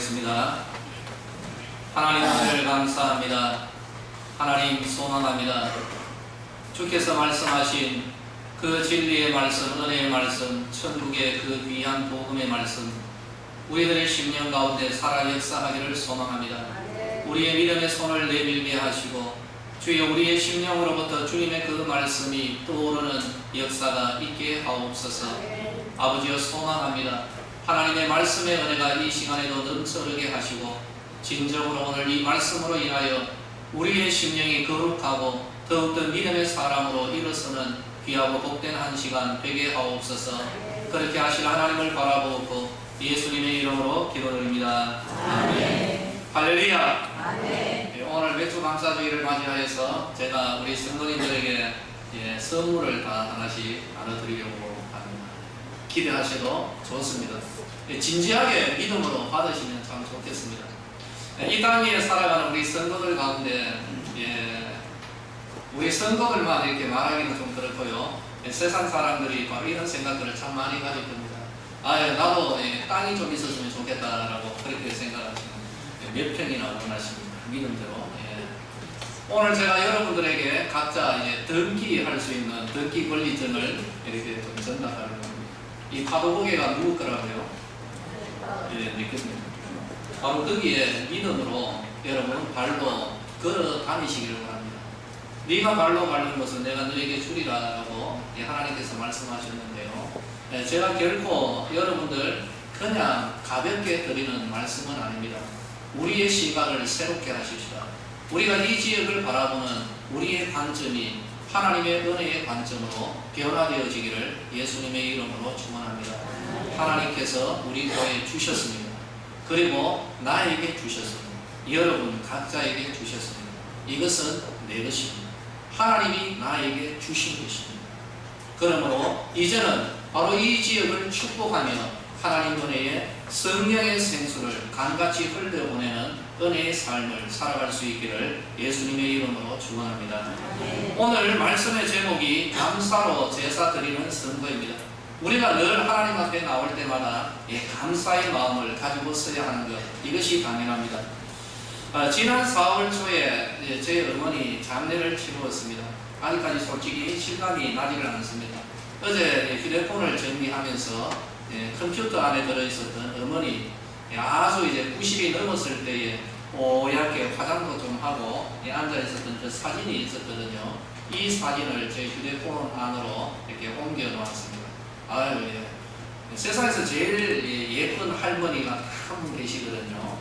기도하겠습니다. 하나님 오늘 감사합니다. 하나님 소망합니다. 주께서 말씀하신 그 진리의 말씀, 은혜의 말씀, 천국의 그 귀한 복음의 말씀, 우리들의 심령 가운데 살아 역사하기를 소망합니다. 우리의 믿음의 손을 내밀게 하시고 주여 우리의 심령으로부터 주님의 그 말씀이 떠오르는 역사가 있게 하옵소서. 아버지여 소망합니다. 하나님의 말씀의 은혜가 이 시간에도 넘쳐르게 하시고 진정으로 오늘 이 말씀으로 인하여 우리의 심령이 거룩하고 더욱더 믿음의 사람으로 일어서는 귀하고 복된 한 시간 되게 하옵소서. 그렇게 하실 하나님을 바라보고 예수님의 이름으로 기도드립니다. 아멘. 할렐루야. 아멘. 오늘 맥주 감사주의를 맞이하여서 제가 우리 성도님들에게 선물을 다 하나씩 나눠드리려고 합니다. 기대하셔도 좋습니다. 진지하게 믿음으로 받으시면 참 좋겠습니다. 이 땅 위에 살아가는 우리 성도들 가운데 우리 성도들만 이렇게 말하기는 좀 그렇고요. 세상 사람들이 바로 이런 생각들을 참 많이 가질 겁니다. 나도 땅이 좀 있었으면 좋겠다라고 그렇게 생각하시는 몇 평이나 원하십니까? 믿음대로. 오늘 제가 여러분들에게 각자 등기할 수 있는 등기 권리증을 이렇게 좀 전달하려고 합니다. 이 파도고개가 누구 거라고요? 믿겠습니다. 바로 거기에 믿음으로 여러분 발로 걸어 다니시기를 바랍니다. 네가 발로 가는 것은 내가 너에게 주리라고 하나님께서 말씀하셨는데요. 제가 결코 여러분들 그냥 가볍게 드리는 말씀은 아닙니다. 우리의 시각을 새롭게 하십시다. 우리가 이 지역을 바라보는 우리의 관점이 하나님의 은혜의 관점으로 변화되어지기를 예수님의 이름으로 축원합니다. 하나님께서 우리 교회에 주셨습니다. 그리고 나에게 주셨습니다. 여러분 각자에게 주셨습니다. 이것은 내 것입니다. 하나님이 나에게 주신 것입니다. 그러므로 이제는 바로 이 지역을 축복하며 하나님 은혜의 성령의 생수를 간같이 흘려보내는 은혜의 삶을 살아갈 수 있기를 예수님의 이름으로 축원합니다. 오늘 말씀의 제목이 감사로 제사 드리는 선거입니다. 우리가 늘 하나님 앞에 나올 때마다 감사의 마음을 가지고 서야 하는 것, 이것이 당연합니다. 지난 4월 초에 제 어머니 장례를 치루었습니다. 아직까지 솔직히 실감이 나지를 않습니다. 어제 휴대폰을 정리하면서 컴퓨터 안에 들어있었던 어머니 아주 90이 넘었을 때에 뽀얗게 화장도 좀 하고 앉아있었던 그 사진이 있었거든요. 이 사진을 제 휴대폰 안으로 이렇게 옮겨 놓았습니다. 세상에서 제일 예쁜 할머니가 한 분 계시거든요.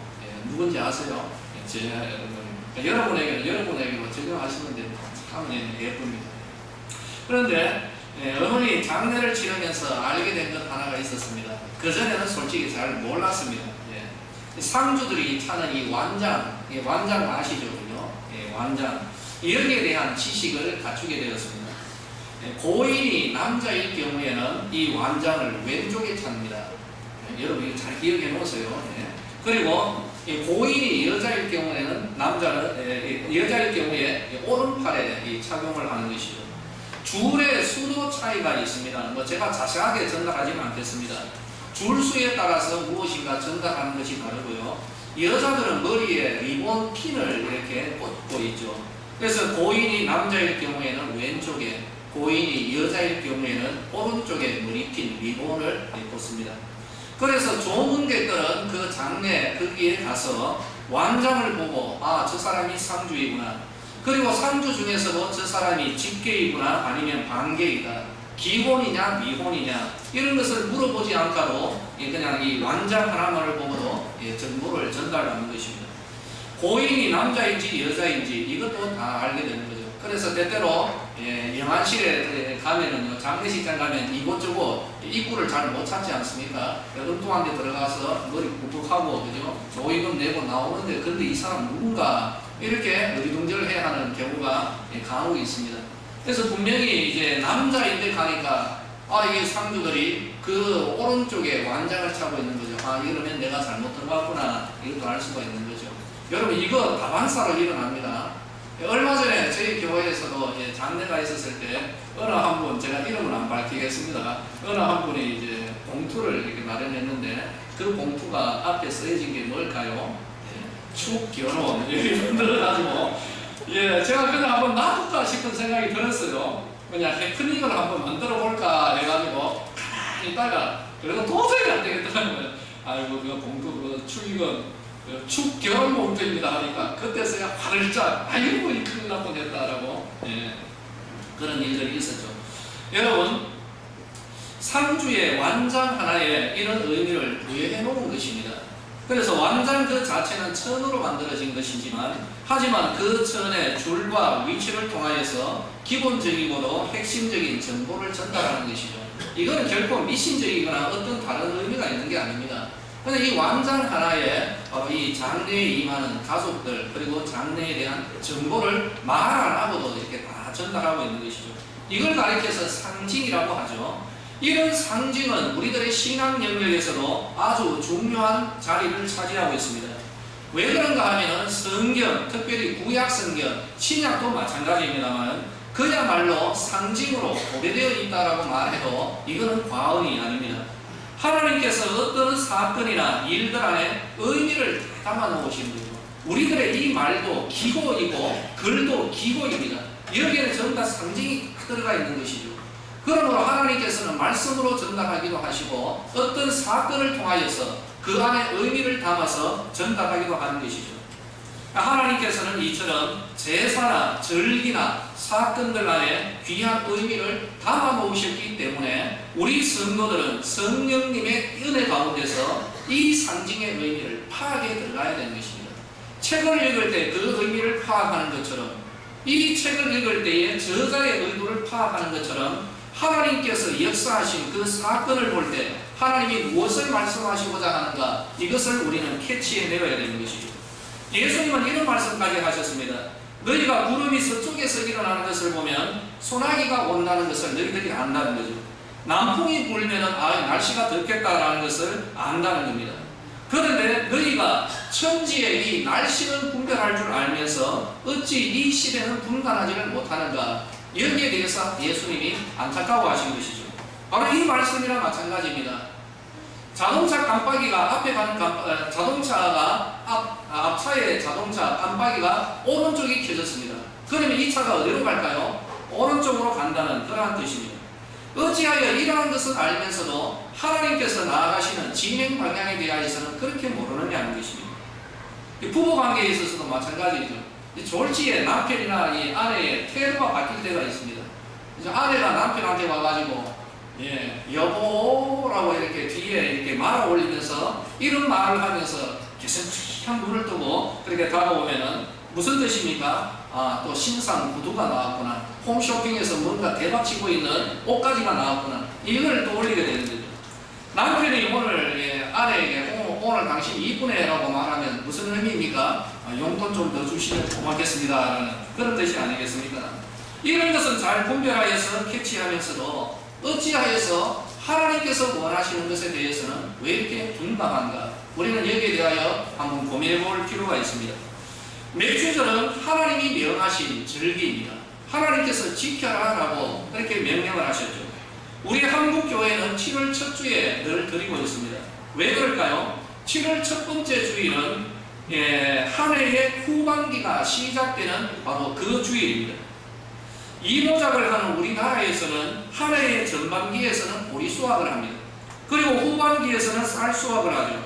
누군지 아세요? 제 여러분에게로 적용하시면 됩니다. 참 예쁩니다. 그런데 어머니 장례를 치르면서 알게 된 것 하나가 있었습니다. 그전에는 솔직히 잘 몰랐습니다. 상주들이 타는 이 완장 아시죠? 완장. 여기에 대한 지식을 갖추게 되었습니다. 고인이 남자일 경우에는 이 완장을 왼쪽에 탑니다. 여러분 이거 잘 기억해 놓으세요. 그리고 고인이 여자일 경우에는 여자일 경우에 오른팔에 착용을 하는 것이죠. 줄의 수도 차이가 있습니다. 제가 자세하게 전달하지는 않겠습니다. 줄수에 따라서 무엇인가 전달하는 것이 다르고요. 여자들은 머리에 리본 핀을 이렇게 꽂고 있죠. 그래서 고인이 남자일 경우에는 왼쪽에, 고인이 여자일 경우에는 오른쪽에 머리핀 리본을 꽂습니다. 그래서 조문객들은 그 장례 거기에 가서 완장을 보고 저 사람이 상주이구나, 그리고 상주 중에서도 저 사람이 직계이구나 아니면 반계이다, 기혼이냐 미혼이냐 이런 것을 물어보지 않고도 그냥 이 완장 하나만을 보고도 정보를 전달하는 것입니다. 고인이 남자인지 여자인지 이것도 다 알게 되는 거죠. 그래서 때때로 영안실에 가면은요, 장례식장 가면 이곳저곳 입구를 잘 못 찾지 않습니까? 엉뚱한 데 들어가서 머리 꾹꾹하고 그죠? 조의금 내고 나오는데 근데 이 사람 누군가 이렇게 어리둥절을 해야 하는 경우가 간혹 있습니다. 그래서 분명히 남자인데 가니까 이게 상주들이 그 오른쪽에 완장을 차고 있는 거죠. 이러면 내가 잘못 들어갔구나, 이것도 알 수가 있는 거죠. 여러분 이거 다반사로 일어납니다. 얼마 전에 저희 교회에서도 장례가 있었을 때 어느 한 분, 제가 이름은 안 밝히겠습니다. 어느 한 분이 봉투를 이렇게 마련했는데 그 봉투가 앞에 써진 게 뭘까요? 예, 축결혼 이렇게 들어가지고 예, 제가 그냥 한번 놔둘까 싶은 생각이 들었어요. 그냥 해프닝을 한번 만들어 볼까 해가지고 가만히 있다가 그래도 도저히 안 되겠더라고요. 아이고 그 봉투 그 축이건 축결혼 봉투입니다 하니까 그때서야 화들짝 아이고 이 큰일 날 뻔했다라고 예, 그런 일들이 있었죠. 여러분 상주의 완장 하나에 이런 의미를 부여해 놓은 것입니다. 그래서 완장 그 자체는 천으로 만들어진 것이지만 하지만 그 천의 줄과 위치를 통하여서 기본적이고도 핵심적인 정보를 전달하는 것이죠. 이거는 결코 미신적이거나 어떤 다른 의미가 있는 게 아닙니다. 그런데 이 완장 하나에 이 장례에 임하는 가족들 그리고 장례에 대한 정보를 말 안 하고도 이렇게 다 전달하고 있는 것이죠. 이걸 가리켜서 상징이라고 하죠. 이런 상징은 우리들의 신앙 영역에서도 아주 중요한 자리를 차지하고 있습니다. 왜 그런가 하면 성경, 특별히 구약 성경, 신약도 마찬가지입니다만 그야말로 상징으로 고배되어 있다라고 말해도 이거는 과언이 아닙니다. 하나님께서 어떤 사건이나 일들 안에 의미를 담아 놓으신 거죠. 우리들의 이 말도 기고이고 글도 기고입니다. 여기에는 전부 다 상징이 들어가 있는 것이죠. 그러므로 하나님께서는 말씀으로 전달하기도 하시고 어떤 사건을 통하여서 그 안에 의미를 담아서 전달하기도 하는 것이죠. 하나님께서는 이처럼 제사나 절기나 사건들 안에 귀한 의미를 담아 놓으셨기 때문에 우리 성도들은 성령님의 은혜 가운데서 이 상징의 의미를 파악해 들어가야 되는 것입니다. 책을 읽을 때 그 의미를 파악하는 것처럼 이 책을 읽을 때에 저자의 의도를 파악하는 것처럼 하나님께서 역사하신 그 사건을 볼 때 하나님이 무엇을 말씀하시고자 하는가 이것을 우리는 캐치해내야 되는 것이죠. 예수님은 이런 말씀까지 하셨습니다. 너희가 구름이 서쪽에서 일어나는 것을 보면 소나기가 온다는 것을 너희들이 안다는 거죠. 남풍이 불면 날씨가 덥겠다라는 것을 안다는 겁니다. 그런데 너희가 천지의 이 날씨는 분별할 줄 알면서 어찌 이 시대는 분간하지를 못하는가. 여기에 대해서 예수님이 안타까워하신 것이죠. 바로 이 말씀이랑 마찬가지입니다. 자동차 깜빡이가 앞에 가는 자동차가 앞차의 자동차 깜빡이가 오른쪽이 켜졌습니다. 그러면 이 차가 어디로 갈까요? 오른쪽으로 간다는 그러한 뜻입니다. 어찌하여 이러한 것을 알면서도 하나님께서 나아가시는 진행 방향에 대하여서는 그렇게 모르느냐는 것입니다. 부부 관계에 있어서도 마찬가지죠. 졸지에 남편이나 이 아내의 태도가 바뀔 때가 있습니다. 그래서 아내가 남편한테 와가지고 여보라고 이렇게 뒤에 이렇게 말아 올리면서 이런 말을 하면서 계속 눈을 뜨고 그렇게 다가오면은 무슨 뜻입니까? 또 신상 구두가 나왔구나. 홈쇼핑에서 뭔가 대박치고 있는 옷가지가 나왔구나. 이걸 떠올리게 되는 거죠. 남편이 오늘 아내에게 오늘 당신 이쁘네 라고 말하면 무슨 의미입니까? 용돈 좀 더 주시면 고맙겠습니다 라는 그런 뜻이 아니겠습니까? 이런 것은 잘 분별하여서 캐치하면서도 어찌하여서 하나님께서 원하시는 것에 대해서는 왜 이렇게 둔감한가? 우리는 여기에 대하여 한번 고민해 볼 필요가 있습니다. 맥주절은 하나님이 명하신 절기입니다. 하나님께서 지켜라 라고 그렇게 명령을 하셨죠. 우리 한국교회는 7월 첫 주에 늘 드리고 있습니다. 왜 그럴까요? 7월 첫 번째 주일은 한 해의 후반기가 시작되는 바로 그 주일입니다. 이모작을 하는 우리나라에서는 한 해의 전반기에서는 보리 수확을 합니다. 그리고 후반기에서는 쌀 수확을 하죠.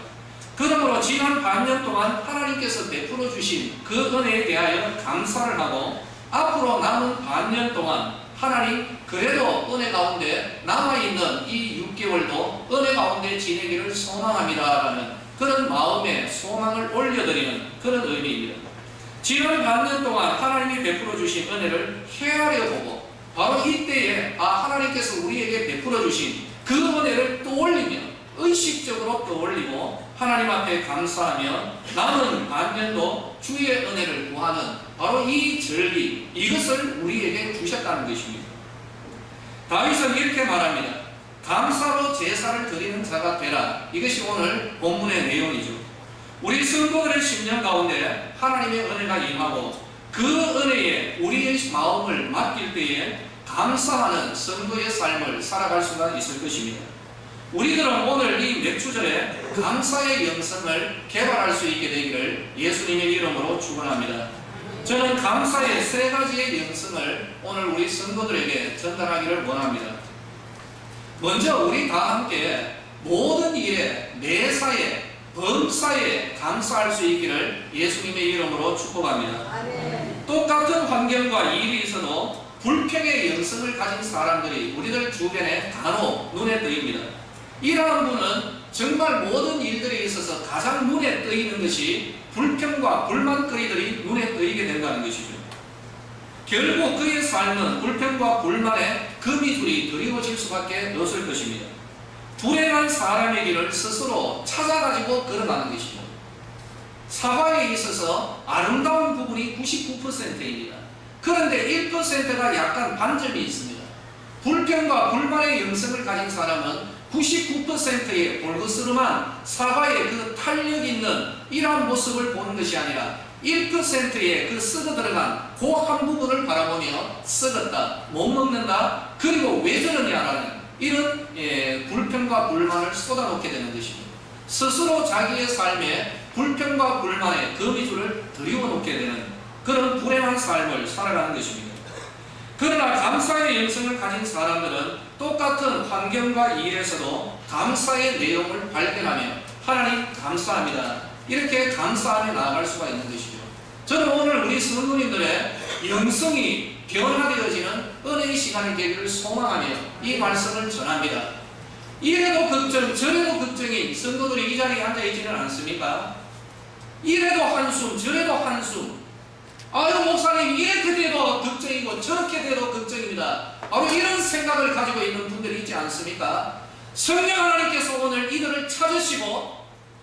그러므로 지난 반년 동안 하나님께서 베풀어 주신 그 은혜에 대하여 감사를 하고 앞으로 남은 반년 동안 하나님 그래도 은혜 가운데 남아있는 이 6개월도 은혜 가운데 지내기를 소망합니다라는 그런 마음의 소망을 올려드리는 그런 의미입니다. 지난 반년 동안 하나님이 베풀어 주신 은혜를 헤아려 보고 바로 이때에 하나님께서 우리에게 베풀어 주신 그 은혜를 떠올리며 의식적으로 떠올리고 하나님 앞에 감사하며 남은 반년도 주의 은혜를 구하는 바로 이 절기 이것을 우리에게 주셨다는 것입니다. 다윗은 이렇게 말합니다. 감사로 제사를 드리는 자가 되라. 이것이 오늘 본문의 내용이죠. 우리 성도들의 심령 가운데 하나님의 은혜가 임하고 그 은혜에 우리의 마음을 맡길 때에 감사하는 성도의 삶을 살아갈 수가 있을 것입니다. 우리들은 오늘 이 맥주절에 감사의 영성을 개발할 수 있게 되기를 예수님의 이름으로 축원합니다. 저는 감사의 세 가지의 영성을 오늘 우리 성도들에게 전달하기를 원합니다. 먼저 우리 다 함께 모든 일에, 매사에, 범사에 감사할 수 있기를 예수님의 이름으로 축복합니다. 똑같은 환경과 일이 있어도 불평의 영성을 가진 사람들이 우리들 주변에 간혹 눈에 띄입니다. 이러한 분은 정말 모든 일들에 있어서 가장 눈에 띄는 것이 불평과 불만거리들이 눈에 띄게 된다는 것이죠. 결국 그의 삶은 불평과 불만에 거미줄이 드리워질 수밖에 없을 것입니다. 불행한 사람의 길을 스스로 찾아가지고 걸어가는 것이죠. 사화에 있어서 아름다운 부분이 99%입니다. 그런데 1%가 약간 반점이 있습니다. 불평과 불만의 영성을 가진 사람은 99%의 볼그스름한 사과의 그 탄력 있는 이러한 모습을 보는 것이 아니라 1%의 그 썩어 들어간 그 한 부분을 바라보며 썩었다, 못 먹는다, 그리고 왜 저러냐라는 이런 불평과 불만을 쏟아놓게 되는 것입니다. 스스로 자기의 삶에 불평과 불만의 거미줄을 들이워놓게 되는 그런 불행한 삶을 살아가는 것입니다. 그러나 감사의 영성을 가진 사람들은 똑같은 환경과 일에서도 감사의 내용을 발견하며 하나님 감사합니다, 이렇게 감사하며 나아갈 수가 있는 것이죠. 저는 오늘 우리 성도님들의 영성이 변화되어지는 은혜의 시간이 되기를 소망하며 이 말씀을 전합니다. 이래도 걱정 저래도 걱정인 성도들이 이 자리에 앉아있지는 않습니까? 이래도 한숨 저래도 한숨, 아유 목사님 이렇게 돼도 걱정이고 저렇게 돼도 걱정입니다, 바로 이런 생각을 가지고 있는 분들이 있지 않습니까? 성령 하나님께서 오늘 이들을 찾으시고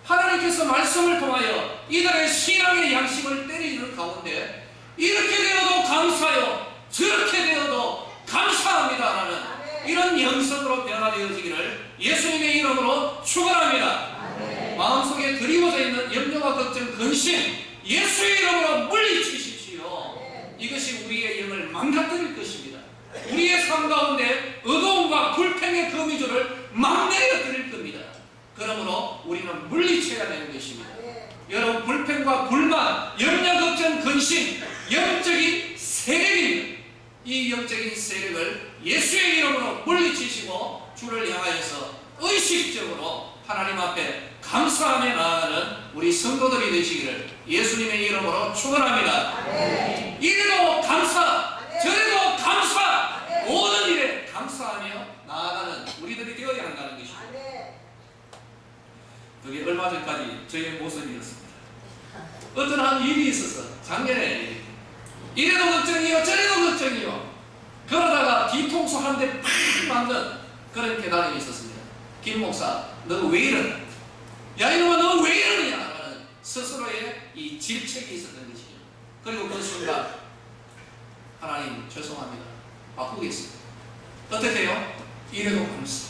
하나님께서 말씀을 통하여 이들의 신앙의 양심을 때리는 가운데 이렇게 되어도 감사요, 저렇게 되어도 감사합니다라는 이런 영성으로 변화되어지기를 예수님의 이름으로 축원합니다. 마음속에 드리워져 있는 염려와 걱정, 근심 예수의 이름으로 물리치십시오. 이것이 우리의 영을 망가뜨릴 것입니다. 우리의 삶 가운데 어두움과 불평의 거미줄을 막 내려드릴 겁니다. 그러므로 우리는 물리쳐야 되는 것입니다. 여러분, 불평과 불만, 염려, 걱정, 근심, 영적인 세력입니다. 이 영적인 세력을 예수의 이름으로 물리치시고 주를 향하여서 의식적으로 하나님 앞에 감사하며 나아가는 우리 성도들이 되시기를 예수님의 이름으로 축원합니다. 이래도 감사, 저래도 감사, 모든 일에 감사하며 나아가는 우리들이 되어야 한다는 것입니다. 그게 얼마 전까지 저희의 모습이었습니다. 어떤 한 일이 있어서 작년에 이래도 걱정이요 저래도 걱정이요, 그러다가 뒤통수 한 대 팍 맞는 그런 깨달음이 있었습니다. 김 목사, 너 왜 이러냐, 야 이놈아 너 왜 이러냐 라는 스스로의 이 질책이 있었던 것이죠. 그리고 그 순간 하나님 죄송합니다, 바꾸겠습니다. 어떻게 해요? 이래도 감사,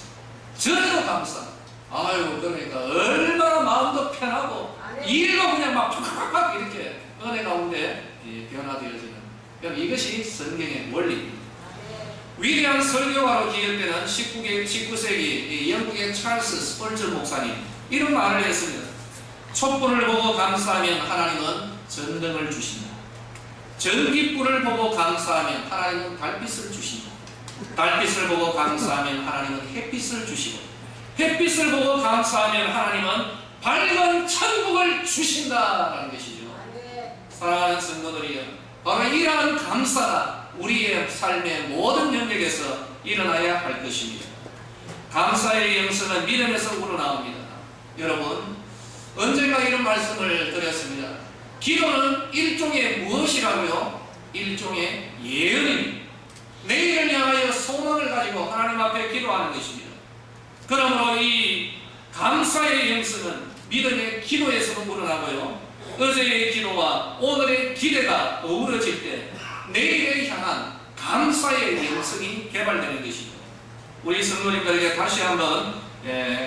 저래도 감사. 아유, 그러니까 얼마나 마음도 편하고 일도 그냥 막 팍팍팍 이렇게 은혜 가운데 변화되어지는, 그럼 이것이 성경의 원리입니다. 위대한 설교가로 기억되는 19세기 영국의 찰스 스펄전 목사님 이런 말을 했습니다. 촛불을 보고 감사하면 하나님은 전등을 주신다. 전깃불을 보고 감사하면 하나님은 달빛을 주신다. 달빛을 보고 감사하면 하나님은 햇빛을 주시고, 햇빛을 보고 감사하면 하나님은 밝은 천국을 주신다라는 것이죠. 사랑하는 성도들이여, 바로 이러한 감사가 우리의 삶의 모든 영역에서 일어나야 할 것입니다. 감사의 영성은 믿음에서 우러나옵니다. 여러분, 언젠가 이런 말씀을 드렸습니다. 기도는 일종의 무엇이라고요? 일종의 예언입니다. 내일을 향하여 소망을 가지고 하나님 앞에 기도하는 것입니다. 그러므로 이 감사의 영성은 믿음의 기도에서도 우러나고요, 어제의 기도와 오늘의 기대가 어우러질 때 내일을 향한 감사의 영성이 개발되는 것입니다. 우리 성도님들에게 다시 한번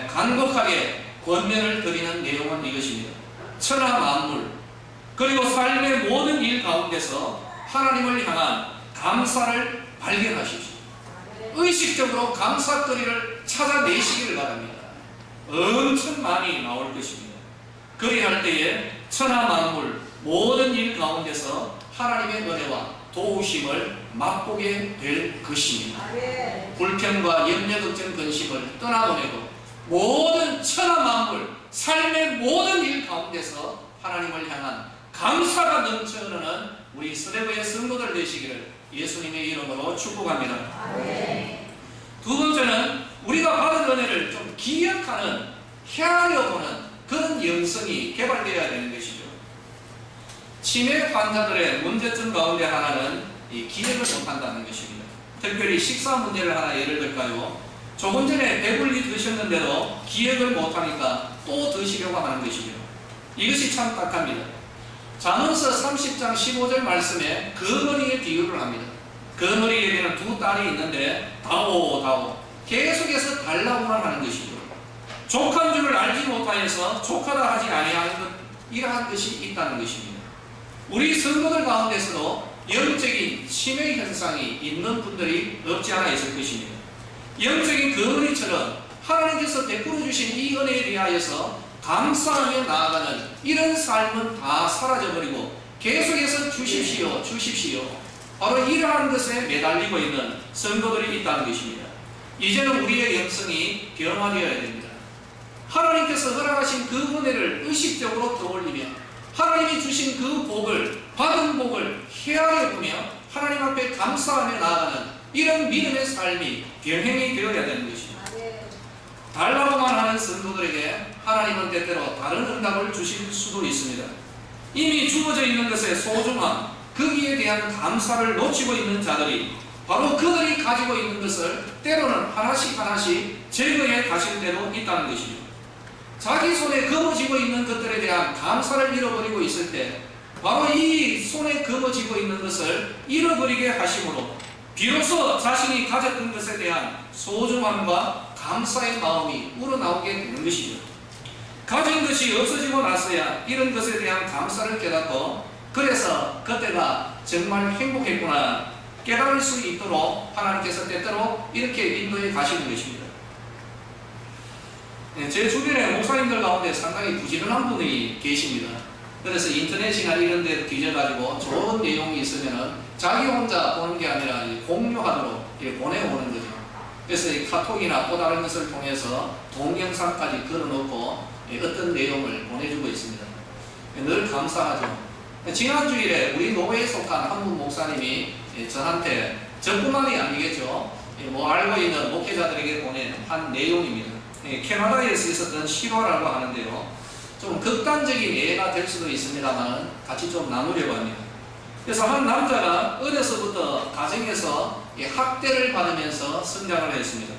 간곡하게 권면을 드리는 내용은 이것입니다. 천하 만물 그리고 삶의 모든 일 가운데서 하나님을 향한 감사를 발견하십시오. 의식적으로 감사거리를 찾아내시기를 바랍니다. 엄청 많이 나올 것입니다. 그리할 때에 천하 만물 모든 일 가운데서 하나님의 은혜와 도우심을 맛보게 될 것입니다. 불평과 염려, 걱정, 근심을 떠나보내고 모든 천하 만물 삶의 모든 일 가운데서 하나님을 향한 감사가 넘쳐 흐르는 우리 스데브의 성도들 되시기를 예수님의 이름으로 축복합니다. 두 번째는 우리가 받은 은혜를 좀 기억하는, 헤아려 보는 그런 영성이 개발되어야 되는 것이죠. 치매 환자들의 문제점 가운데 하나는 이 기억을 못한다는 것입니다. 특별히 식사 문제를 하나 예를 들까요? 조금 전에 배불리 드셨는데도 기억을 못하니까 또 드시려고 하는 것이죠. 이것이 참 딱합니다. 잠언서 30장 15절 말씀에 거머리의 비유를 합니다. 거머리에게는 두 딸이 있는데 다오 계속해서 달라고만 하는 것이죠. 족한 줄을 알지 못하여서 족하다 하지 아니하는 것, 이러한 것이 있다는 것입니다. 우리 성도들 가운데서도 영적인 치매 현상이 있는 분들이 없지 않아 있을 것입니다. 영적인 거머리처럼 하나님께서 베풀어 주신 이 은혜에 대하여서 감사하며 나아가는 이런 삶은 다 사라져버리고 계속해서 주십시오 바로 이러한 것에 매달리고 있는 성도들이 있다는 것입니다. 이제는 우리의 영성이 변화되어야 됩니다. 하나님께서 허락하신 그 은혜를 의식적으로 떠올리며 하나님이 주신 그 복을, 받은 복을 헤아려 보며 하나님 앞에 감사하며 나아가는 이런 믿음의 삶이 병행이 되어야 되는 것입니다. 달라고만 하는 성도들에게 하나님은 때때로 다른 응답을 주실 수도 있습니다. 이미 주어져 있는 것의 소중함, 거기에 대한 감사를 놓치고 있는 자들이 바로 그들이 가지고 있는 것을 때로는 하나씩 제거해 가실 때도 있다는 것이죠. 자기 손에 거머쥐고 있는 것들에 대한 감사를 잃어버리고 있을 때 바로 이 손에 거머쥐고 있는 것을 잃어버리게 하심으로 비로소 자신이 가졌던 것에 대한 소중함과 감사의 마음이 우러나오게 되는 것이죠. 가진 것이 없어지고 나서야 이런 것에 대한 감사를 깨닫고 그래서 그때가 정말 행복했구나 깨달을 수 있도록 하나님께서 때때로 이렇게 인도해 가시는 것입니다. 제 주변에 목사님들 가운데 상당히 부지런한 분이 계십니다. 그래서 인터넷이나 이런 데 뒤져가지고 좋은 내용이 있으면은 자기 혼자 보는 게 아니라 공유하도록 보내오는 거죠. 그래서 카톡이나 또 다른 것을 통해서 동영상까지 걸어놓고 어떤 내용을 보내주고 있습니다. 늘 감사하죠. 지난 주일에 우리 노회에 속한 한 분 목사님이 저한테 저뿐만이 아니겠죠. 알고 있는 목회자들에게 보낸 한 내용입니다. 캐나다에서 있었던 실화라고 하는데요. 좀 극단적인 예가 될 수도 있습니다만 같이 좀 나누려고 합니다. 그래서 한 남자가 어려서부터 가정에서 학대를 받으면서 성장을 했습니다.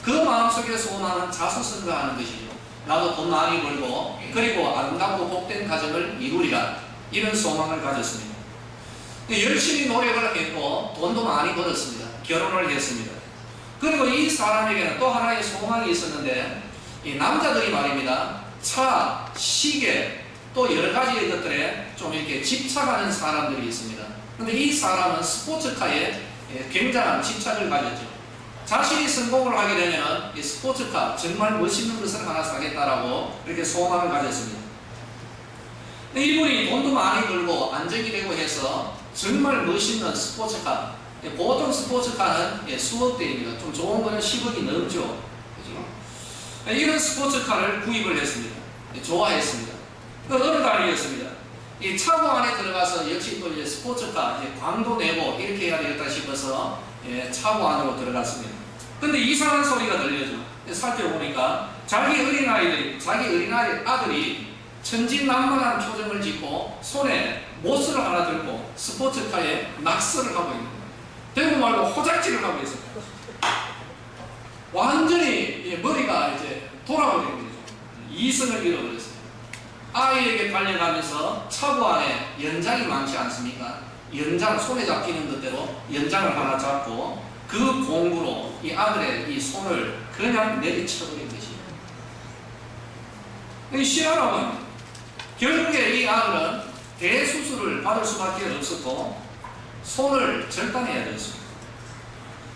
그 마음속에 소원하는 자수성가하는 것이죠. 나도 돈 많이 벌고 그리고 아름답고 복된 가정을 이루리라 이런 소망을 가졌습니다. 열심히 노력을 했고 돈도 많이 벌었습니다. 결혼을 했습니다. 그리고 이 사람에게는 또 하나의 소망이 있었는데 이 남자들이 말입니다. 차, 시계 또 여러 가지 것들에 좀 이렇게 집착하는 사람들이 있습니다. 그런데 이 사람은 스포츠카에 굉장한 집착을 가졌죠. 자신이 성공을 하게 되면 이 스포츠카 정말 멋있는 것을 하나 사겠다라고 이렇게 소망을 가졌습니다. 이분이 돈도 많이 벌고 안정이 되고 해서 정말 멋있는 스포츠카, 보통 스포츠카는 수억 대입니다. 좀 좋은 거는 10억이 넘죠. 그죠? 이런 스포츠카를 구입을 했습니다. 좋아했습니다. 어느 날이었습니다. 이 차고 안에 들어가서 역시 또 이제 스포츠카 광도 내고 이렇게 해야 되겠다 싶어서 차고 안으로 들어갔습니다. 근데 이상한 소리가 들려죠. 살펴보니까 자기 어린아이들이, 자기 아들이 천진난만한 표정을 짓고 손에 못을 하나 들고 스포츠카에 낙서를 하고 있는 거예요. 대고 말고 호작질을 하고 있어요. 완전히 머리가 이제 돌아버린 거죠. 이성을 잃어버렸어요. 아이에게 달려가면서 차고 안에 연장이 많지 않습니까? 연장, 손에 잡히는 것대로 연장을 하나 잡고 그 공구로 이 아들의 이 손을 그냥 내리쳐버린 것이에요. 희한하고 합니다. 결국에 이 아들은 대수술을 받을 수밖에 없었고 손을 절단해야 되었습니다.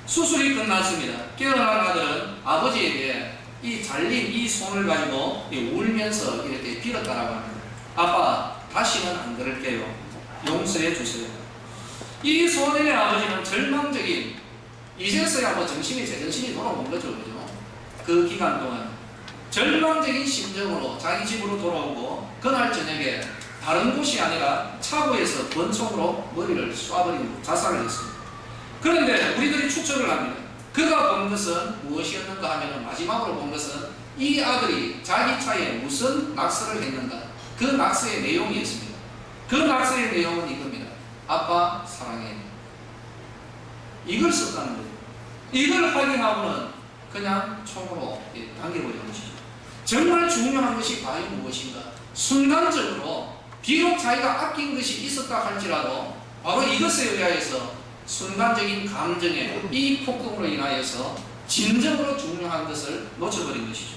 수술이 끝났습니다. 깨어난 아들은 아버지에게 이 잘린 이 손을 가지고 울면서 이렇게 빌었다라고 합니다. 아빠, 다시는 안 그럴게요. 용서해 주세요. 이 소년의 아버지는 절망적인, 이제서야 뭐 제정신이 돌아온 거죠. 그죠? 그 기간 동안 절망적인 심정으로 자기 집으로 돌아오고, 그날 저녁에 다른 곳이 아니라 차고에서 권총으로 머리를 쏴버리고 자살을 했습니다. 그런데 우리들이 추측을 합니다. 그가 본 것은 무엇이었는가 하면, 마지막으로 본 것은 이 아들이 자기 차에 무슨 낙서를 했는가, 그 낙서의 내용이 있습니다. 그 낙서의 내용은 이겁니다. 아빠 사랑해. 이걸 썼다는 거예요. 이걸 확인하고는 그냥 총으로 당겨버리는 것이죠. 정말 중요한 것이 과연 무엇인가? 순간적으로 비록 자기가 아낀 것이 있었다 할지라도 바로 이것에 의하여서 순간적인 감정의 이 폭동으로 인하여서 진정으로 중요한 것을 놓쳐버린 것이죠.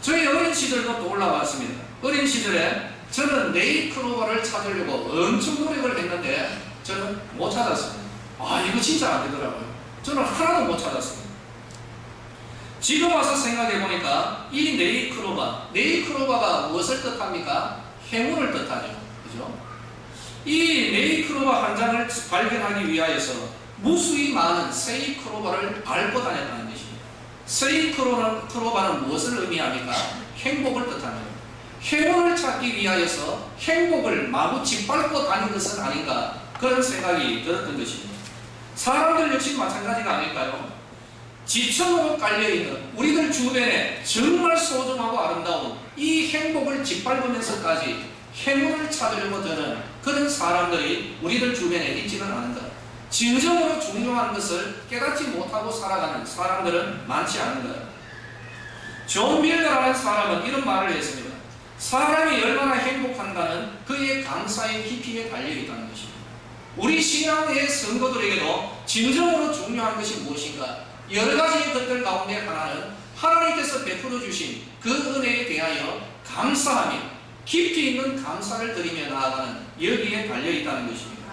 저희 어린 시절도 떠올라 봤습니다. 어린 시절에 저는 네이클로버를 찾으려고 엄청 노력을 했는데 저는 못 찾았습니다. 이거 진짜 안 되더라고요. 저는 하나도 못 찾았습니다. 지금 와서 생각해 보니까 이 네이클로버가 무엇을 뜻합니까? 행운을 뜻하죠. 그죠? 이 네이클로버 한 장을 발견하기 위하여서 무수히 많은 세이클로버를 밟고 다녔다는 것입니다. 세이클로버는 무엇을 의미합니까? 행복을 뜻합니다. 행운을 찾기 위하여서 행복을 마구 짓밟고 다닌 것은 아닌가, 그런 생각이 들었던 것입니다. 사람들 역시 마찬가지가 아닐까요? 지천으로 깔려있는 우리들 주변에 정말 소중하고 아름다운 이 행복을 짓밟으면서까지 행운을 찾으려고 드는 그런 사람들이 우리들 주변에 있지는 않은가. 진정으로 중요한 것을 깨닫지 못하고 살아가는 사람들은 많지 않은가. 존 밀러라는 사람은 이런 말을 했습니다. 사람이 얼마나 행복한가는 그의 감사의 깊이에 달려있다는 것입니다. 우리 신앙의 성도들에게도 진정으로 중요한 것이 무엇인가? 여러 가지의 것들 가운데 하나는 하나님께서 베풀어 주신 그 은혜에 대하여 감사하며 깊이 있는 감사를 드리며 나아가는 여기에 달려있다는 것입니다.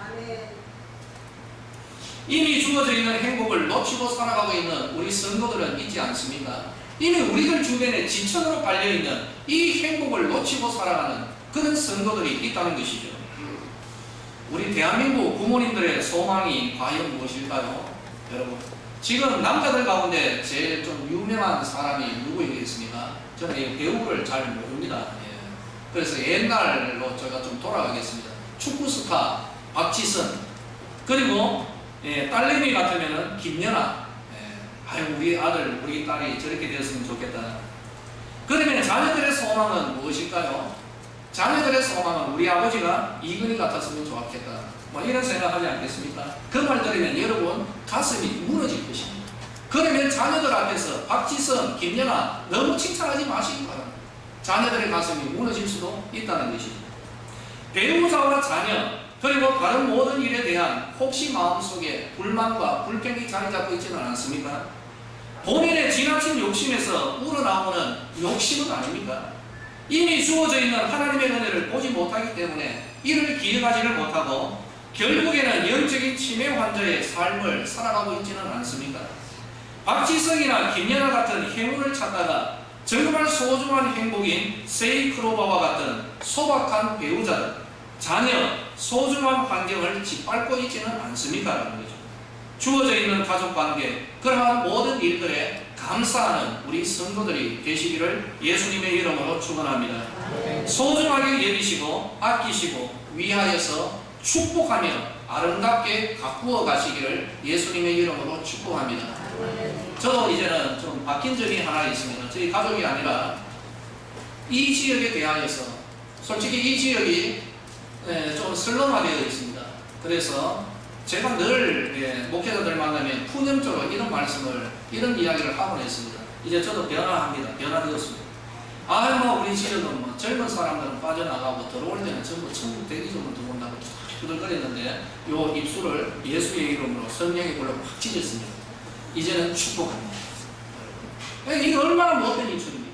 이미 주어져 있는 행복을 놓치고 살아가고 있는 우리 성도들은 있지 않습니까? 이미 우리들 주변에 지천으로 깔려있는 이 행복을 놓치고 살아가는 그런 성도들이 있다는 것이죠. 우리 대한민국 부모님들의 소망이 과연 무엇일까요? 여러분, 지금 남자들 가운데 제일 좀 유명한 사람이 누구이겠습니까? 저는 이 배우를 잘 모릅니다. 그래서 옛날로 제가 좀 돌아가겠습니다. 축구 스타 박지선, 그리고 딸내미 같으면은 김연아. 우리 아들, 우리 딸이 저렇게 되었으면 좋겠다. 그러면 자녀들의 소망은 무엇일까요? 자녀들의 소망은 우리 아버지가 이근희 같았으면 좋았겠다. 이런 생각하지 않겠습니까? 그 말 들으면 여러분 가슴이 무너질 것입니다. 그러면 자녀들 앞에서 박지선, 김연아 너무 칭찬하지 마시기 바랍니다. 자녀들의 가슴이 무너질 수도 있다는 것입니다. 배우자와 자녀, 그리고 다른 모든 일에 대한 혹시 마음속에 불만과 불평이 자리 잡고 있지는 않습니까? 본인의 지나친 욕심에서 우러나오는 욕심은 아닙니까? 이미 주어져 있는 하나님의 은혜를 보지 못하기 때문에 이를 기억하지를 못하고 결국에는 영적인 치매 환자의 삶을 살아가고 있지는 않습니까? 박지성이나 김연아 같은 행운을 찾다가 정말 소중한 행복인 세이클로바와 같은 소박한 배우자들, 자녀, 소중한 환경을 짓밟고 있지는 않습니까? 라는 거죠. 주어져 있는 가족관계, 그러한 모든 일들에 감사하는 우리 성도들이 되시기를 예수님의 이름으로 축원합니다. 소중하게 여기시고 아끼시고 위하여서 축복하며 아름답게 가꾸어 가시기를 예수님의 이름으로 축복합니다. 저도 이제는 좀 바뀐 점이 하나 있습니다. 저희 가족이 아니라 이 지역에 대하여서 솔직히 이 지역이 좀 슬럼화되어 있습니다. 그래서 제가 늘 목회자들 만나면 푸념적으로 이런 말씀을, 이런 이야기를 하곤 했습니다. 이제 저도 변화합니다. 변화되었습니다. 우리 지역은 젊은 사람들은 빠져나가고 들어올 때는 전부 천국 대기조문 들어온다고 두들거렸는데 요 입술을 예수의 이름으로 성령의 불로 확 찢었습니다. 이제는 축복합니다. 이게 얼마나 못된 입술입니까?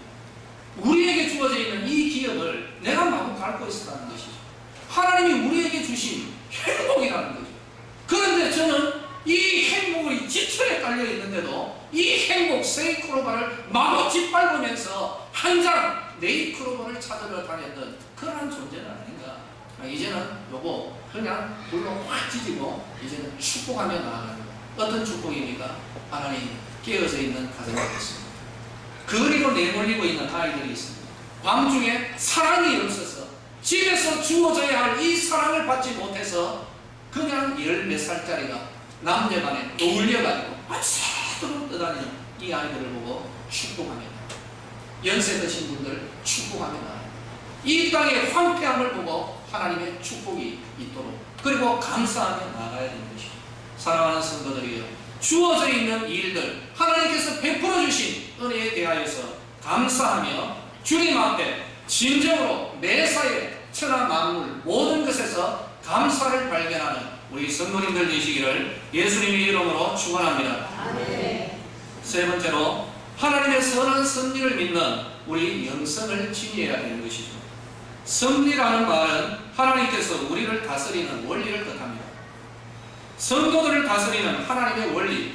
우리에게 주어져 있는 이 기업을 내가 마구 밟고 있었다는 것이죠. 하나님이 우리에게 주신 행복이라는 거죠. 그런데 저는 이 행복이 지천에 깔려 있는데도 이 행복 세이크로바를 마구 짓밟으면서 한 장 네이크로바를 찾으러 다녔던 그러한 존재는 아닌가. 이제는 요거 그냥 불로 확 뒤집어 이제는 축복하며 나아가는 거예요. 어떤 축복입니까? 하나님 깨어져 있는 가정이 있습니다. 거리로 내몰리고 있는 아이들이 있습니다. 밤중에 사랑이 없어서 집에서 주어져야 할 이 사랑을 받지 못해서 그냥 10몇 살짜리가 남녀간에 떠올려가지고 밤새도록 떠다니는 이 아이들을 보고 축복합니다. 연세 드신 분들 축복합니다. 이 땅의 황폐함을 보고 하나님의 축복이 있도록 그리고 감사하며 나아가야 되는 것이죠. 사랑하는 성도들이여, 주어져 있는 일들 하나님께서 베풀어 주신 은혜에 대하여서 감사하며 주님 앞에 진정으로 매사에 천하 만물 모든 것에서 감사를 발견하는 우리 성도님들 되시기를 예수님의 이름으로 축원합니다. 아멘. 세 번째로 하나님의 선한 섭리를 믿는 우리 영성을 지니해야 되는 것이죠. 섭리라는 말은 하나님께서 우리를 다스리는 원리를 뜻합니다. 성도들을 다스리는 하나님의 원리,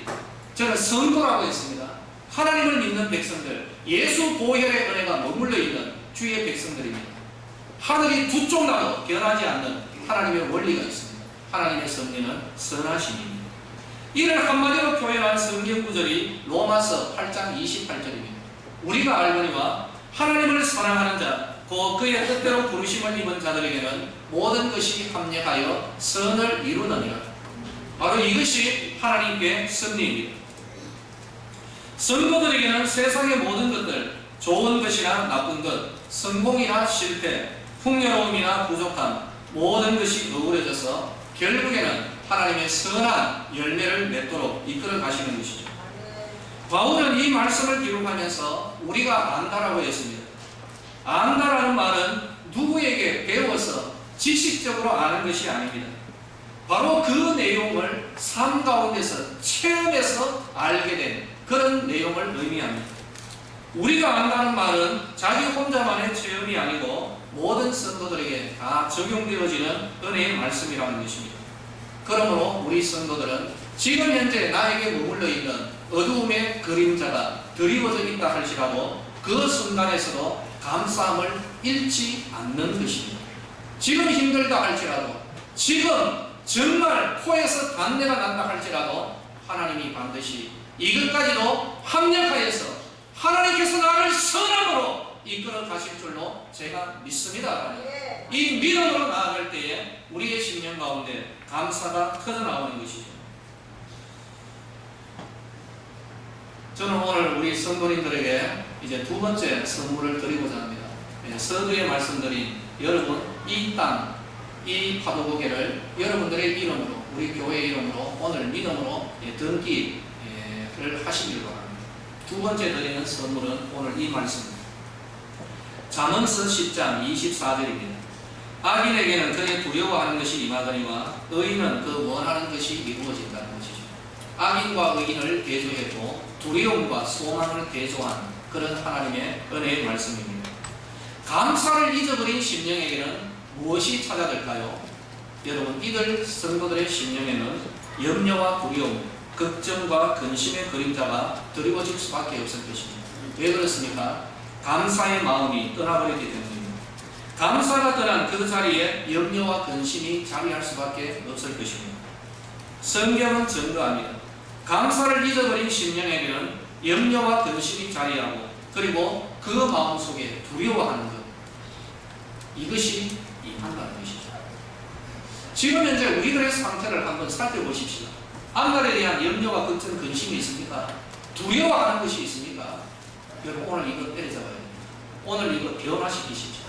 저는 성도라고 했습니다. 하나님을 믿는 백성들, 예수 보혈의 은혜가 머물러 있는 주의 백성들입니다. 하늘이 두 쪽 나도 변하지 않는 하나님의 원리가 있습니다. 하나님의 섭리는 선하심입니다. 이를 한마디로 표현한 성경 구절이 로마서 8장 28절입니다. 우리가 알거니와 하나님을 사랑하는 자, 곧 그의 뜻대로 부르심을 입은 자들에게는 모든 것이 합력하여 선을 이루느니라. 바로 이것이 하나님께 섭리입니다. 성도들에게는 세상의 모든 것들, 좋은 것이나 나쁜 것, 성공이나 실패, 풍요로움이나 부족함, 모든 것이 어우러져서 결국에는 하나님의 선한 열매를 맺도록 이끌어 가시는 것이죠. 바울은 이 말씀을 기록하면서 우리가 안다라고 했습니다. 안다라는 말은 누구에게 배워서 지식적으로 아는 것이 아닙니다. 바로 그 내용을 삶 가운데서 체험해서 알게 된 그런 내용을 의미합니다. 우리가 안다는 말은 자기 혼자만의 체험이 아니고 모든 성도들에게 다 적용되어지는 은혜의 말씀이라는 것입니다. 그러므로 우리 성도들은 지금 현재 나에게 머물러 있는 어두움의 그림자가 드리워져 있다 할지라도 그 순간에서도 감사함을 잃지 않는 것입니다. 지금 힘들다 할지라도, 지금 정말 코에서 단내가 난다 할지라도 하나님이 반드시 이것까지도 합력하여서 하나님께서 나를 선함으로 이끌어 가실 줄로 제가 믿습니다. 이 믿음으로 나아갈 때에 우리의 심령 가운데 감사가 터져나오는 것이죠. 저는 오늘 우리 성도님들에게 이제 두 번째 선물을 드리고자 합니다. 서두에 말씀드린 여러분 이 땅, 이 파도고개를 여러분들의 이름으로, 우리 교회 이름으로 오늘 믿음으로 등기를 하시길 바랍니다. 두 번째 드리는 선물은 오늘 이 말씀입니다. 잠언서 10장 24절입니다. 악인에게는 그의 두려워하는 것이 임하거니와 의인은 그 원하는 것이 이루어진다는 것이죠. 악인과 의인을 대조했고 두려움과 소망을 대조한 그런 하나님의 은혜의 말씀입니다. 감사를 잊어버린 심령에게는 무엇이 찾아들까요? 여러분, 이들 성도들의 심령에는 염려와 두려움, 걱정과 근심의 그림자가 드리워질 수밖에 없을 것입니다. 왜 그렇습니까? 감사의 마음이 떠나버리기 때문입니다. 감사가 떠난 그 자리에 염려와 근심이 자리할 수밖에 없을 것입니다. 성경은 증거합니다. 감사를 잊어버린 심령에게는 염려와 근심이 자리하고 그리고 그 마음속에 두려워하는 것, 이것이 임한다는 것이죠. 지금 현재 우리들의 상태를 한번 살펴보십시오. 앞날에 대한 염려와 걱정, 근심이 있습니까? 두려워하는 것이 있습니까? 여러분, 오늘 이거 때려잡아야 됩니다. 오늘 이거 변화시키십시오.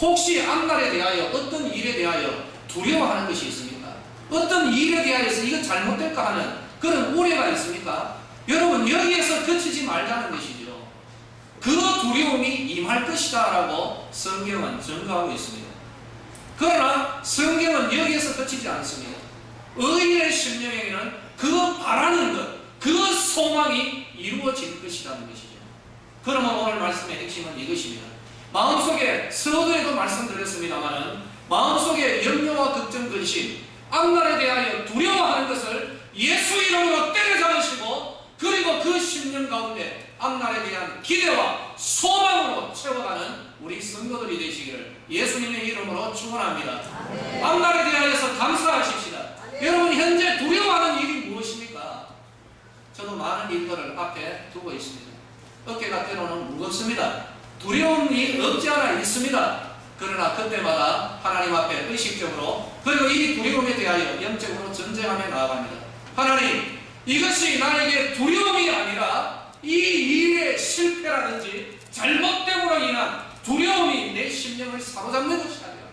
혹시 앞날에 대하여 어떤 일에 대하여 두려워하는 것이 있습니까? 어떤 일에 대하여서 이거 잘못될까 하는 그런 우려가 있습니까? 여러분, 여기에서 그치지 말자는 것이죠. 그 두려움이 임할 것이다 라고 성경은 증거하고 있습니다. 그러나 성경은 여기에서 그치지 않습니다. 의인의 심령에게는 그 바라는 것, 그 소망이 이루어질 것이라는 것이죠. 그러면 오늘 말씀의 핵심은 이것입니다. 마음속에, 서두에도 말씀드렸습니다만 마음속에 염려와 걱정, 근심, 앞날에 대하여 두려워하는 것을 예수 이름으로 때려잡으시고 그리고 그리고 그 10년 가운데 앞날에 대한 기대와 소망으로 채워가는 우리 성도들이 되시기를 예수님의 이름으로 축원합니다. 앞날에 대하여서 감사하십시다. 여러분, 현재 두려워하는 일이 무엇입니까? 저도 많은 일들을 앞에 두고 있습니다. 어깨가 때로는 무겁습니다. 두려움이 없지 않아 있습니다. 그러나 그때마다 하나님 앞에 의식적으로, 그리고 이 두려움에 대하여 영적으로 전쟁하며 나아갑니다. 하나님, 이것이 나에게 두려움이 아니라 이 일의 실패라든지 잘못됨으로 인한 두려움이 내 심령을 사로잡는 것이 아니라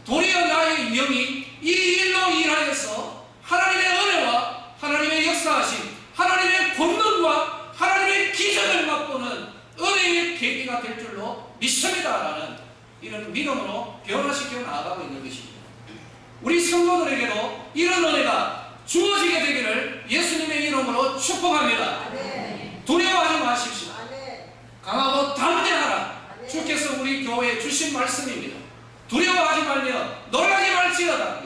도리어 나의 영이 이 일로 인하여서 하나님의 은혜와 하나님의 역사하심, 하나님의 권능과 하나님의 기적을 맛보는 은혜의 계기가 될 줄로 믿습니다라는 이런 믿음으로 변화시켜 나아가고 있는 것입니다. 우리 성도들에게도 이런 은혜가 주어지게 되기를 예수님의 이름으로 축복합니다. 두려워하지 마십시오. 강하고 담대하라. 주께서 우리 교회에 주신 말씀입니다. 두려워하지 말며 놀라지 말지어다.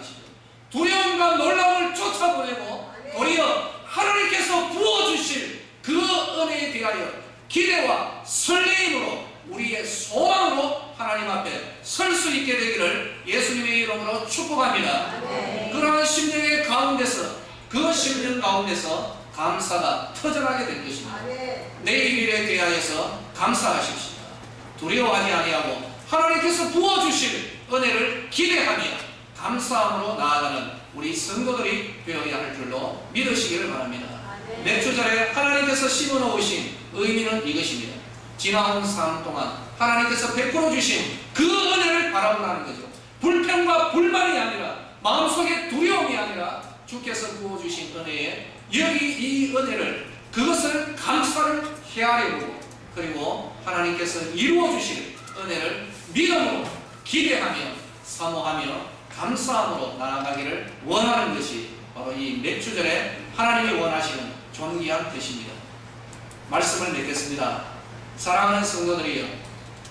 두려움과 놀라움을 쫓아보내고 도리어 하나님께서 부어주실 그 은혜에 대하여 기대와 설레임으로 우리의 소망으로 하나님 앞에 설 수 있게 되기를 예수님의 이름으로 축복합니다. 그러한 심령의 가운데서, 그 10년 가운데서 감사가 터져나게 될 것입니다. 내일 일에 대하여서 감사하십시오. 두려워하지 아니하고 하나님께서 부어주실 은혜를 기대하며 감사함으로 나아가는 우리 성도들이 되어야 할 줄로 믿으시기를 바랍니다. 맥주절에 하나님께서 심어놓으신 의미는 이것입니다. 지나온 삶 동안 하나님께서 베풀어 주신 그 은혜를 바라보라는 거죠. 불평과 불만이 아니라, 마음속에 두려움이 아니라 주께서 부어주신 은혜에 여기 이 은혜를, 그것을 감사를 헤아려보고, 그리고 하나님께서 이루어주실 은혜를 믿음으로 기대하며 사모하며 감사함으로 나아가기를 원하는 것이 바로 이 맥주절에 하나님이 원하시는 존귀한 뜻입니다. 말씀을 맺겠습니다. 사랑하는 성도들이여,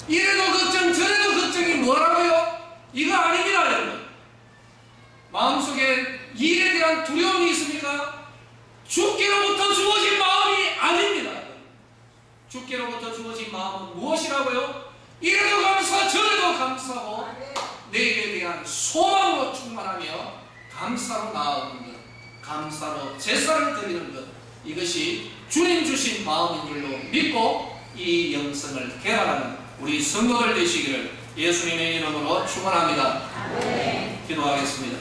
이래도 걱정 저래도 걱정이 뭐라고요? 이거 아닙니다. 여러분, 마음속에 일에 대한 두려움이 있습니까? 주께로부터 주어진 마음이 아닙니다. 주께로부터 주어진 마음은 무엇이라고요? 이래도 감사 저래도 감사하고 내일에 대한 소망으로 충만하며 감사로 나아가는 것, 감사로 제사를 드리는 것, 이것이 주님 주신 마음인 줄로 믿고 이 영성을 개발하는 우리 성도들 되시기를 예수님의 이름으로 축원합니다. 기도하겠습니다.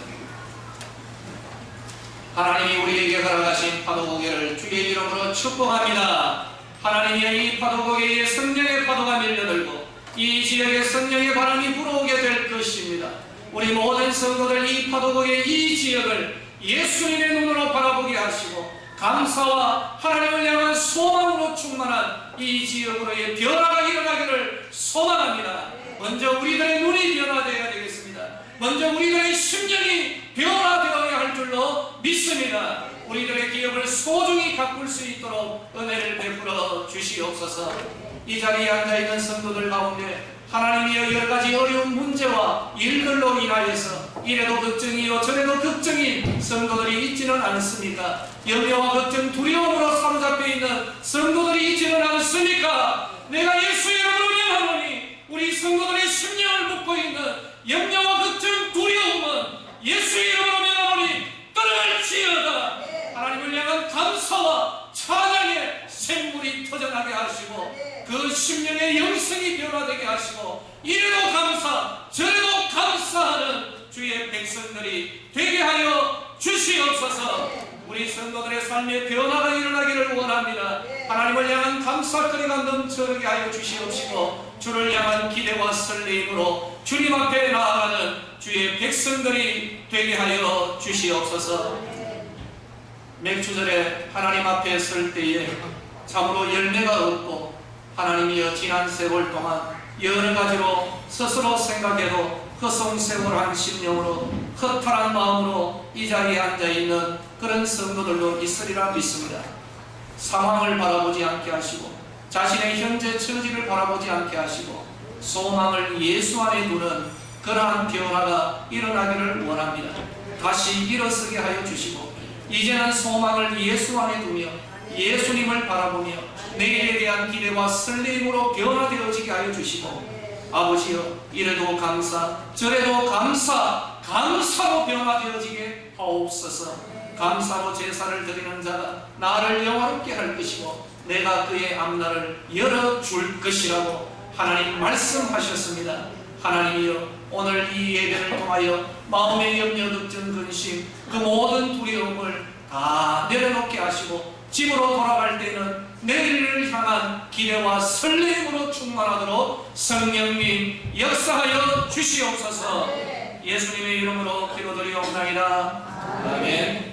하나님이 우리에게 허락하신 파도고개를 주의 이름으로 축복합니다. 하나님의 이 파도고개에 성령의 파도가 밀려들고 이 지역에 성령의 바람이 불어오게 될 것입니다. 우리 모든 성도들 이 파도고개 이 지역을 예수님의 눈으로 바라보게 하시고 감사와 하나님을 향한 소망으로 충만한 이 지역으로의 변화가 일어나기를 소망합니다. 먼저 우리들의 눈이 변화되어야 되겠습니다. 먼저 우리들의 심령이 변화되어야 할 줄로 믿습니다. 우리들의 기업을 소중히 가꿀 수 있도록 은혜를 베풀어 주시옵소서. 이 자리에 앉아있는 성도들 가운데 하나님이여 여러가지 어려운 문제와 일들로 인하여서 이래도 걱정이요 저래도 걱정인 성도들이 있지는 않습니까? 염려와 걱정, 두려움으로 사로잡혀 있는 성도들이 있지는 않습니까? 내가 예수의 이름으로 명하노니 우리 성도들의 심령을 묶고 있는 염려와 걱정, 두려움은 예수의 이름으로 명하노니 떠날지어다. 하나님을 향한 감사와 찬양의 샘물이 터져나게 하시고 그 심령의 영성이 변화되게 하시고 이래도 감사 저래도 감사하는 주의 백성들이 되게 하여 주시옵소서. 우리 성도들의 삶의 변화가 일어나기를 원합니다. 하나님을 향한 감사거리가 넘쳐나게 하여 주시옵시고 주를 향한 기대와 설레임으로 주님 앞에 나아가는 주의 백성들이 되게 하여 주시옵소서. 맥주절에 하나님 앞에 설 때에 참으로 열매가 없고 하나님이여 지난 세월 동안 여러 가지로 스스로 생각해도 허송세월한 심령으로 허탈한 마음으로 이 자리에 앉아있는 그런 성도들도 있으리라 믿습니다. 상황을 바라보지 않게 하시고 자신의 현재 처지를 바라보지 않게 하시고 소망을 예수 안에 두는 그러한 변화가 일어나기를 원합니다. 다시 일어서게 하여 주시고 이제는 소망을 예수 안에 두며 예수님을 바라보며 내일에 대한 기대와 설렘으로 변화되어지게 하여 주시고, 아버지여, 이래도 감사, 저래도 감사, 감사로 변화되어지게 하옵소서. 감사로 제사를 드리는 자가 나를 영화롭게 할 것이고 내가 그의 앞날을 열어줄 것이라고 하나님 말씀하셨습니다. 하나님이여, 오늘 이 예배를 통하여 마음의 염려, 걱정, 근심, 그 모든 두려움을 다 내려놓게 하시고 집으로 돌아갈 때는 내일을 향한 기대와 설렘으로 충만하도록 성령님 역사하여 주시옵소서. 예수님의 이름으로 기도드리옵나이다. 아멘.